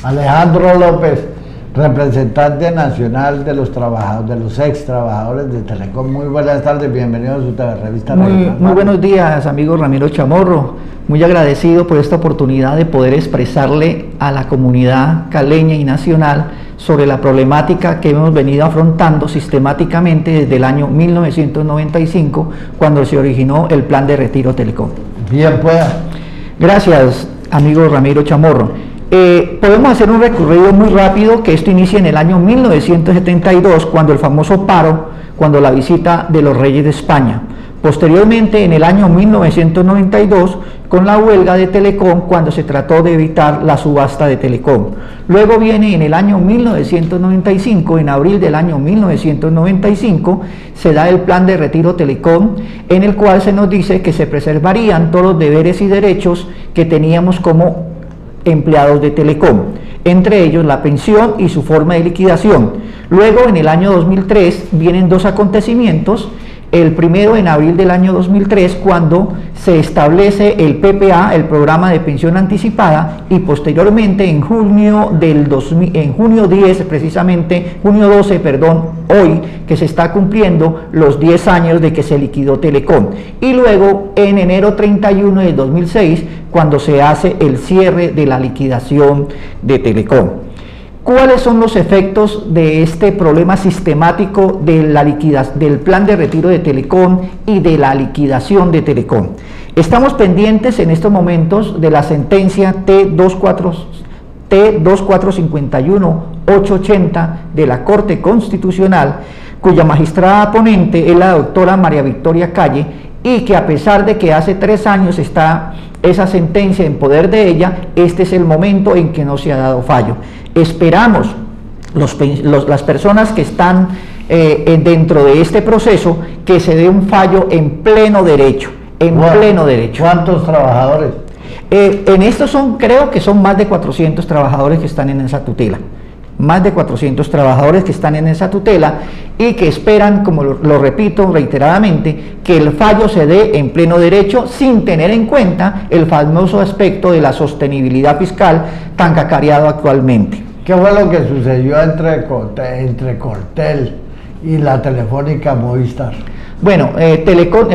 Alejandro López, representante nacional de los trabajadores, de los ex trabajadores de Telecom. Muy buenas tardes, bienvenidos a su revista. Muy buenos días, amigo Ramiro Chamorro. Muy agradecido por esta oportunidad de poder expresarle a la comunidad caleña y nacional sobre la problemática que hemos venido afrontando sistemáticamente desde el año 1995, cuando se originó el Plan de Retiro Telecom. Bien, pues. Gracias, amigo Ramiro Chamorro. Podemos hacer un recorrido muy rápido, que esto inicia en el año 1972, cuando el famoso paro, cuando la visita de los reyes de España. Posteriormente, en el año 1992, con la huelga de Telecom, cuando se trató de evitar la subasta de Telecom. Luego viene en el año 1995, en abril del año 1995, se da el Plan de Retiro Telecom, en el cual se nos dice que se preservarían todos los deberes y derechos que teníamos como empleados de Telecom, entre ellos la pensión y su forma de liquidación. Luego, en el año 2003, vienen dos acontecimientos. El primero en abril del año 2003, cuando se establece el PPA, el programa de pensión anticipada, y posteriormente en junio 10, precisamente, junio 12, perdón, hoy, que se está cumpliendo los 10 años de que se liquidó Telecom. Y luego en enero 31 de 2006, cuando se hace el cierre de la liquidación de Telecom. ¿Cuáles son los efectos de este problema sistemático de la del plan de retiro de Telecom y de la liquidación de Telecom? Estamos pendientes en estos momentos de la sentencia T2451-880 de la Corte Constitucional, cuya magistrada ponente es la doctora María Victoria Calle, y que a pesar de que hace 3 años está esa sentencia en poder de ella, este es el momento en que no se ha dado fallo. Esperamos las personas que están dentro de este proceso que se dé un fallo en pleno derecho. Pleno derecho. ¿Cuántos trabajadores? En esto creo que son más de 400 trabajadores que están en esa tutela. Más de 400 trabajadores que están en esa tutela y que esperan, como lo repito reiteradamente, que el fallo se dé en pleno derecho, sin tener en cuenta el famoso aspecto de la sostenibilidad fiscal tan cacareado actualmente. ¿Qué fue lo que sucedió entre Coltel y la Telefónica Movistar? Bueno,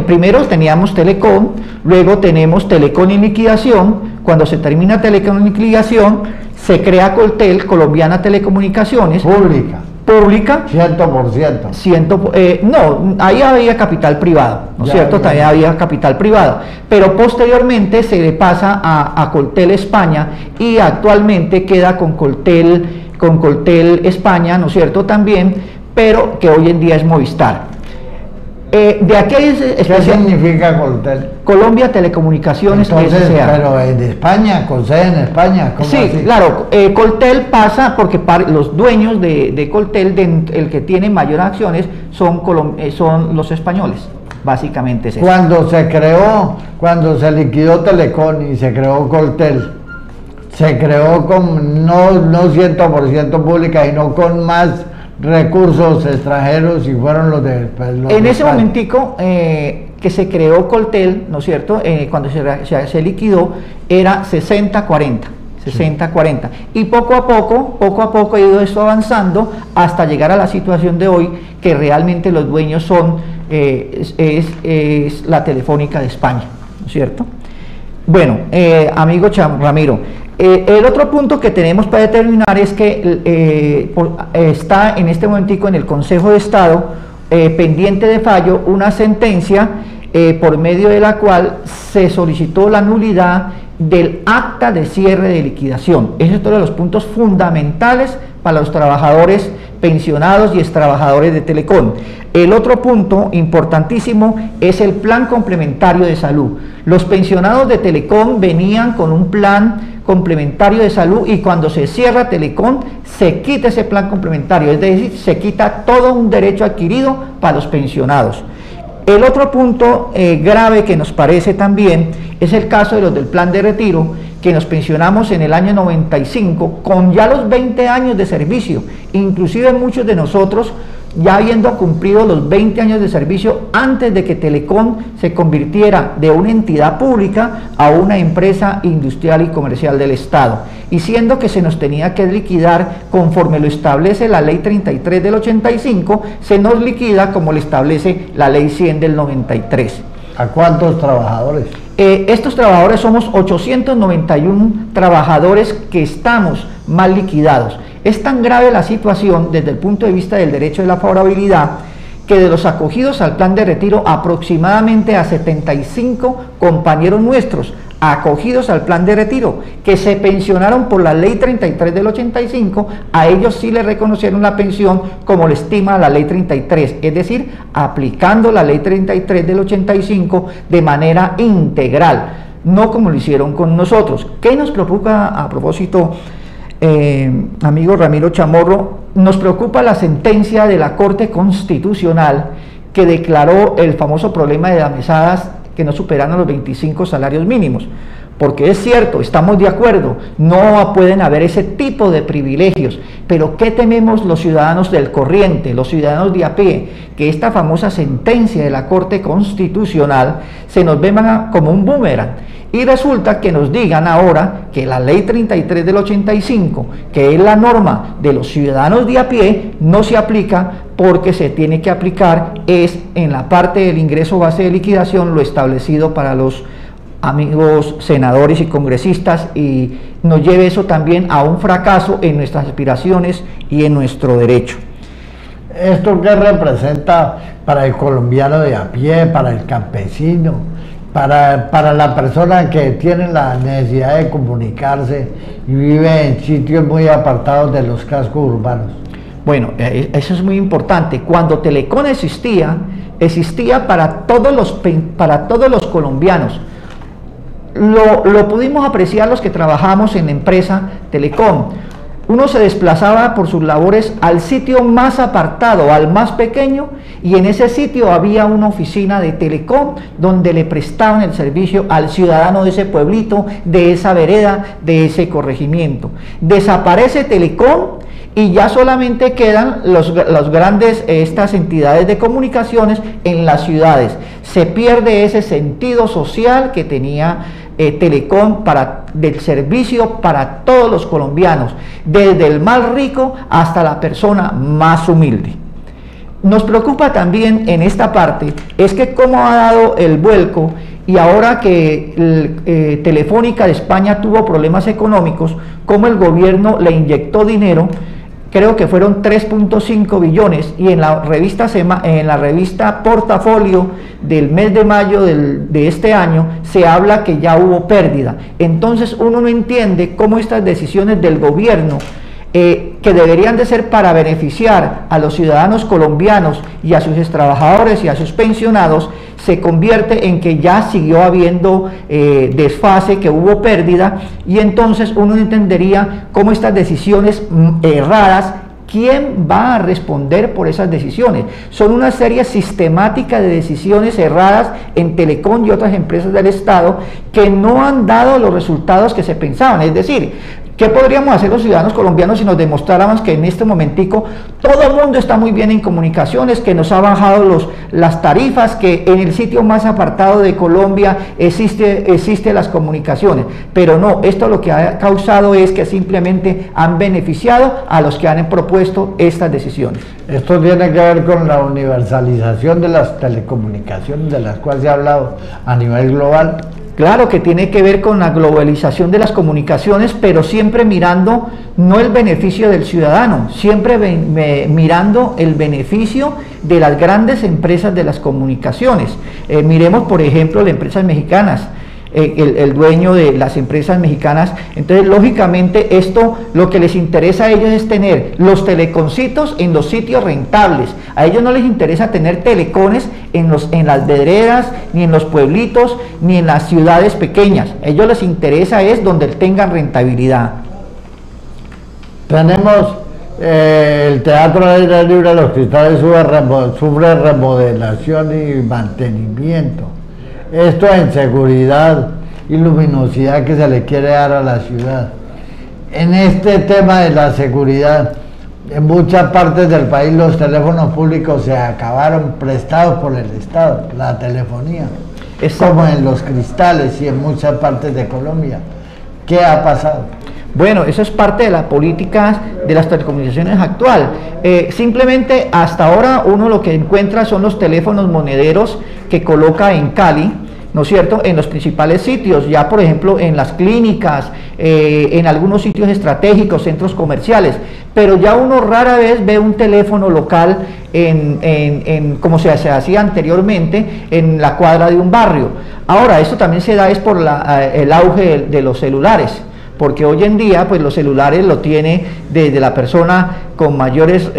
primero teníamos Telecom, luego tenemos Telecom en liquidación. Cuando se termina Telecom en liquidación, se crea Coltel, Colombiana Telecomunicaciones. Pública. 100%. No, ahí había capital privado, ¿no es cierto? También había capital privado, pero posteriormente se le pasa a Coltel España, y actualmente queda con Coltel España, ¿no es cierto? También, pero que hoy en día es Movistar. ¿Qué significa Coltel? Colombia Telecomunicaciones. Entonces, pero en España, con sede en España. ¿Cómo sí, así? Claro, Coltel pasa porque los dueños de Coltel, el que tiene mayores acciones, son los españoles, básicamente es eso. Cuando se liquidó Telecom y se creó Coltel, se creó no 100% pública, sino con más recursos extranjeros, y fueron los de en ese momentico que se creó Coltel, ¿no es cierto? Cuando se liquidó era 60-40, y poco a poco ha ido esto avanzando hasta llegar a la situación de hoy, que realmente los dueños son es la Telefónica de España, ¿no es cierto? Bueno, amigo Ramiro, el otro punto que tenemos para determinar es que está en este momentico en el Consejo de Estado pendiente de fallo una sentencia por medio de la cual se solicitó la nulidad del acta de cierre de liquidación. Ese es uno de los puntos fundamentales para los trabajadores pensionados y extrabajadores de Telecom. El otro punto importantísimo es el plan complementario de salud. Los pensionados de Telecom venían con un plan complementario de salud, y cuando se cierra Telecom se quita ese plan complementario, es decir, se quita todo un derecho adquirido para los pensionados. El otro punto grave que nos parece también es el caso de los del plan de retiro, que nos pensionamos en el año 95 con ya los 20 años de servicio. Inclusive muchos de nosotros ya habiendo cumplido los 20 años de servicio antes de que Telecom se convirtiera de una entidad pública a una empresa industrial y comercial del Estado, y siendo que se nos tenía que liquidar conforme lo establece la Ley 33 del 85, se nos liquida como lo establece la Ley 100 del 93. ¿A cuántos trabajadores? Estos trabajadores somos 891 trabajadores que estamos mal liquidados. Es tan grave la situación desde el punto de vista del derecho de la favorabilidad que de los acogidos al plan de retiro, aproximadamente a 75 compañeros nuestros acogidos al plan de retiro, que se pensionaron por la Ley 33 del 85, a ellos sí les reconocieron la pensión como le estima la Ley 33, es decir, aplicando la Ley 33 del 85 de manera integral, no como lo hicieron con nosotros. ¿Qué nos preocupa a propósito, amigo Ramiro Chamorro? Nos preocupa la sentencia de la Corte Constitucional que declaró el famoso problema de las mesadas que no superaron los 25 salarios mínimos, porque es cierto, estamos de acuerdo, no pueden haber ese tipo de privilegios, pero ¿qué tememos los ciudadanos del corriente, los ciudadanos de a pie? Que esta famosa sentencia de la Corte Constitucional se nos vea como un boomerang, y resulta que nos digan ahora que la Ley 33 del 85, que es la norma de los ciudadanos de a pie, no se aplica, porque se tiene que aplicar es en la parte del ingreso base de liquidación lo establecido para los amigos senadores y congresistas, y nos lleve eso también a un fracaso en nuestras aspiraciones y en nuestro derecho. ¿Esto qué representa para el colombiano de a pie, para el campesino, para la persona que tiene la necesidad de comunicarse y vive en sitios muy apartados de los cascos urbanos? Bueno, eso es muy importante. Cuando Telecom existía para todos los colombianos. Lo pudimos apreciar los que trabajamos en la empresa Telecom. Uno se desplazaba por sus labores al sitio más apartado, al más pequeño, y en ese sitio había una oficina de Telecom donde le prestaban el servicio al ciudadano de ese pueblito, de esa vereda, de ese corregimiento. Desaparece Telecom y ya solamente quedan los grandes, estas entidades de comunicaciones en las ciudades. Se pierde ese sentido social que tenía Telecom del servicio para todos los colombianos, desde el más rico hasta la persona más humilde. Nos preocupa también en esta parte, es que cómo ha dado el vuelco, y ahora que Telefónica de España tuvo problemas económicos, cómo el gobierno le inyectó dinero. Creo que fueron 3.5 billones, y en la revista Portafolio del mes de mayo de este año se habla que ya hubo pérdida. Entonces uno no entiende cómo estas decisiones del gobierno, que deberían de ser para beneficiar a los ciudadanos colombianos y a sus trabajadores y a sus pensionados, se convierte en que ya siguió habiendo desfase, que hubo pérdida, y entonces uno entendería cómo estas decisiones erradas, ¿quién va a responder por esas decisiones? Son una serie sistemática de decisiones erradas en Telecom y otras empresas del Estado que no han dado los resultados que se pensaban. Es decir, ¿qué podríamos hacer los ciudadanos colombianos si nos demostráramos que en este momentico todo el mundo está muy bien en comunicaciones, que nos ha bajado las tarifas, que en el sitio más apartado de Colombia existe las comunicaciones? Pero no, esto lo que ha causado es que simplemente han beneficiado a los que han propuesto estas decisiones. Esto tiene que ver con la universalización de las telecomunicaciones, de las cuales se ha hablado a nivel global. Claro que tiene que ver con la globalización de las comunicaciones, pero siempre mirando no el beneficio del ciudadano, siempre mirando el beneficio de las grandes empresas de las comunicaciones. Miremos, por ejemplo, las empresas mexicanas. El dueño de las empresas mexicanas. Entonces, lógicamente, esto lo que les interesa a ellos es tener los teleconcitos en los sitios rentables. A ellos no les interesa tener telecones en las veredas, ni en los pueblitos, ni en las ciudades pequeñas. A ellos les interesa es donde tengan rentabilidad. Tenemos el Teatro de Aire Libre Los Cristales sufre remodelación y mantenimiento. Esto en seguridad y luminosidad que se le quiere dar a la ciudad. En este tema de la seguridad, En muchas partes del país los teléfonos públicos se acabaron prestados por el Estado, la telefonía, como en Los Cristales y en muchas partes de Colombia. ¿Qué ha pasado? Bueno, eso es parte de la política de las telecomunicaciones actual. Simplemente hasta ahora uno lo que encuentra son los teléfonos monederos que coloca en Cali, ¿no es cierto?, en los principales sitios, ya por ejemplo en las clínicas, en algunos sitios estratégicos, centros comerciales, pero ya uno rara vez ve un teléfono local como se hacía anteriormente, en la cuadra de un barrio. Ahora, esto también se da es por el auge de los celulares, porque hoy en día pues los celulares lo tiene desde la persona con mayores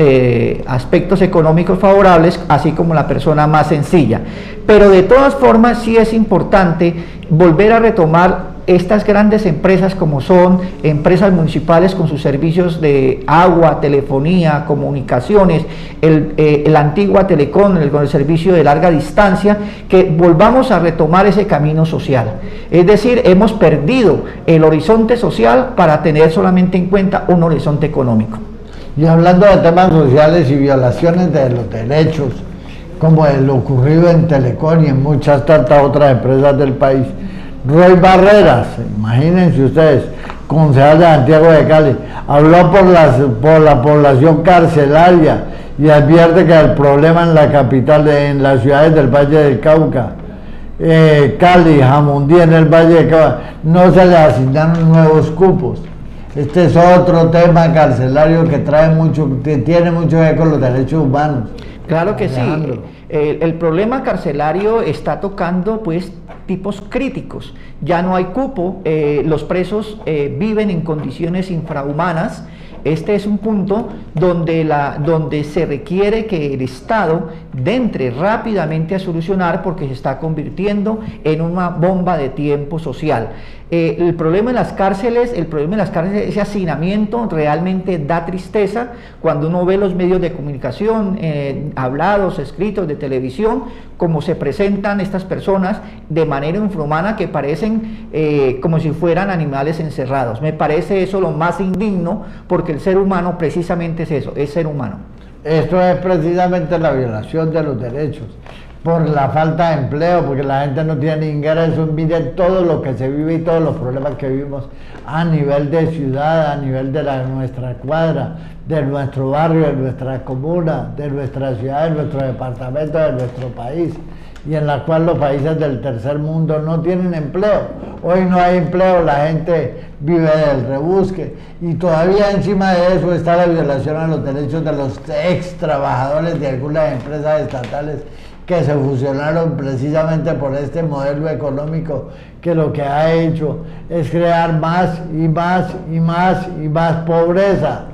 aspectos económicos favorables, así como la persona más sencilla. Pero de todas formas sí es importante volver a retomar estas grandes empresas como son empresas municipales con sus servicios de agua, telefonía, comunicaciones, la antigua Telecom con el servicio de larga distancia, que volvamos a retomar ese camino social. Es decir, hemos perdido el horizonte social para tener solamente en cuenta un horizonte económico. Y hablando de temas sociales y violaciones de los derechos, como lo ocurrido en Telecom y en muchas tantas otras empresas del país, Roy Barreras, imagínense ustedes, concejal de Santiago de Cali, habló por la población carcelaria y advierte que el problema en la capital, en las ciudades del Valle del Cauca, Cali, Jamundí, en el Valle del Cauca, no se le asignaron nuevos cupos. Este es otro tema carcelario que tiene mucho que ver con los derechos humanos. Claro que sí. El problema carcelario está tocando pues tipos críticos. Ya no hay cupo, los presos viven en condiciones infrahumanas. Este es un punto donde se requiere que el Estado entre rápidamente a solucionar, porque se está convirtiendo en una bomba de tiempo social. El problema en las cárceles, ese hacinamiento realmente da tristeza cuando uno ve los medios de comunicación, hablados, escritos, de televisión, cómo se presentan estas personas de manera infrahumana, que parecen como si fueran animales encerrados. Me parece eso lo más indigno, porque el ser humano precisamente es eso, es ser humano. Esto es precisamente la violación de los derechos, por la falta de empleo, porque la gente no tiene ingresos. Miren todo lo que se vive y todos los problemas que vivimos a nivel de ciudad, a nivel de nuestra cuadra, de nuestro barrio, de nuestra comuna, de nuestra ciudad, de nuestro departamento, de nuestro país, y en la cual los países del tercer mundo no tienen empleo. Hoy no hay empleo, la gente vive del rebusque, y todavía encima de eso está la violación a los derechos de los ex trabajadores de algunas empresas estatales que se fusionaron precisamente por este modelo económico, que lo que ha hecho es crear más y más y más y más pobreza.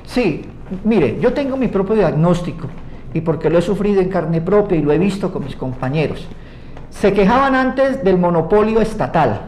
Sí, mire, yo tengo mi propio diagnóstico, y porque lo he sufrido en carne propia y lo he visto con mis compañeros. Se quejaban antes del monopolio estatal,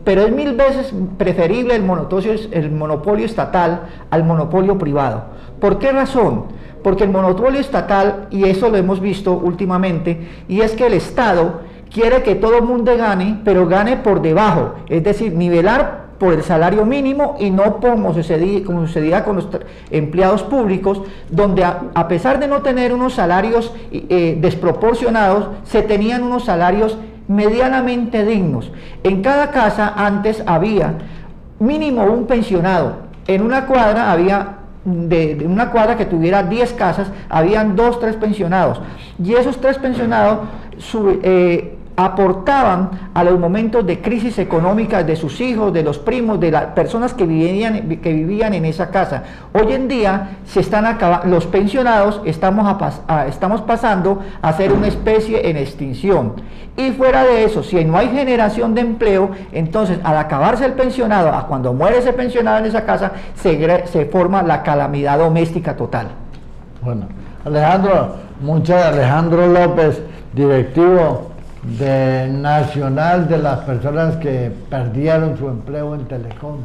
pero es 1000 veces preferible el monopolio estatal al monopolio privado. ¿Por qué razón? Porque el monopolio estatal, y eso lo hemos visto últimamente, y es que el Estado quiere que todo el mundo gane, pero gane por debajo, es decir, nivelar por el salario mínimo, y no como sucedía con los empleados públicos, donde a pesar de no tener unos salarios desproporcionados, se tenían unos salarios medianamente dignos. En cada casa antes había mínimo un pensionado. En una cuadra había de una cuadra que tuviera 10 casas, habían 2, 3 pensionados, y esos 3 pensionados aportaban a los momentos de crisis económica de sus hijos, de los primos, de las personas que vivían en esa casa. Hoy en día se están los pensionados, estamos pasando a ser una especie en extinción. Y fuera de eso, si no hay generación de empleo, entonces al acabarse el pensionado, a cuando muere ese pensionado en esa casa, se forma la calamidad doméstica total. Bueno, Alejandro López, directivo nacional de las personas que perdieron su empleo en Telecom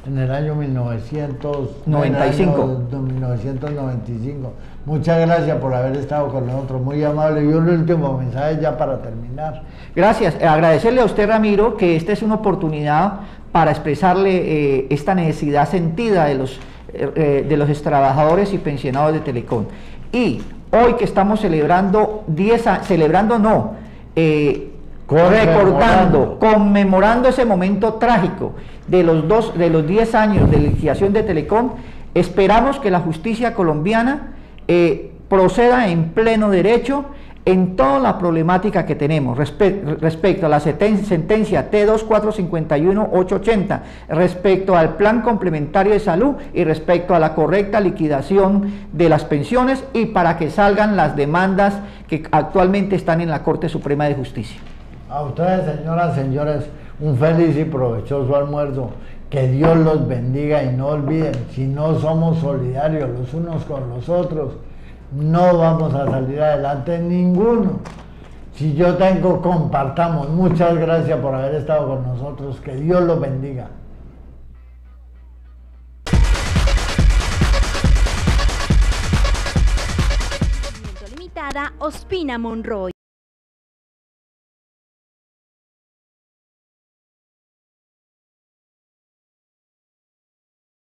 en el año 1995. Muchas gracias por haber estado con nosotros, muy amable. Y un último mensaje ya para terminar. Gracias, agradecerle a usted, Ramiro, que esta es una oportunidad para expresarle esta necesidad sentida de los de los trabajadores y pensionados de Telecom. Y hoy que estamos celebrando recordando, conmemorando ese momento trágico de los 10 años de liquidación de Telecom, esperamos que la justicia colombiana proceda en pleno derecho en toda la problemática que tenemos respecto a la sentencia T2451880, respecto al plan complementario de salud y respecto a la correcta liquidación de las pensiones, y para que salgan las demandas que actualmente están en la Corte Suprema de Justicia. A ustedes, señoras, señores, un feliz y provechoso almuerzo. Que Dios los bendiga, y no olviden, si no somos solidarios los unos con los otros, no vamos a salir adelante ninguno. Si yo tengo, compartamos. Muchas gracias por haber estado con nosotros. Que Dios los bendiga. Limitada Ospina Monroy.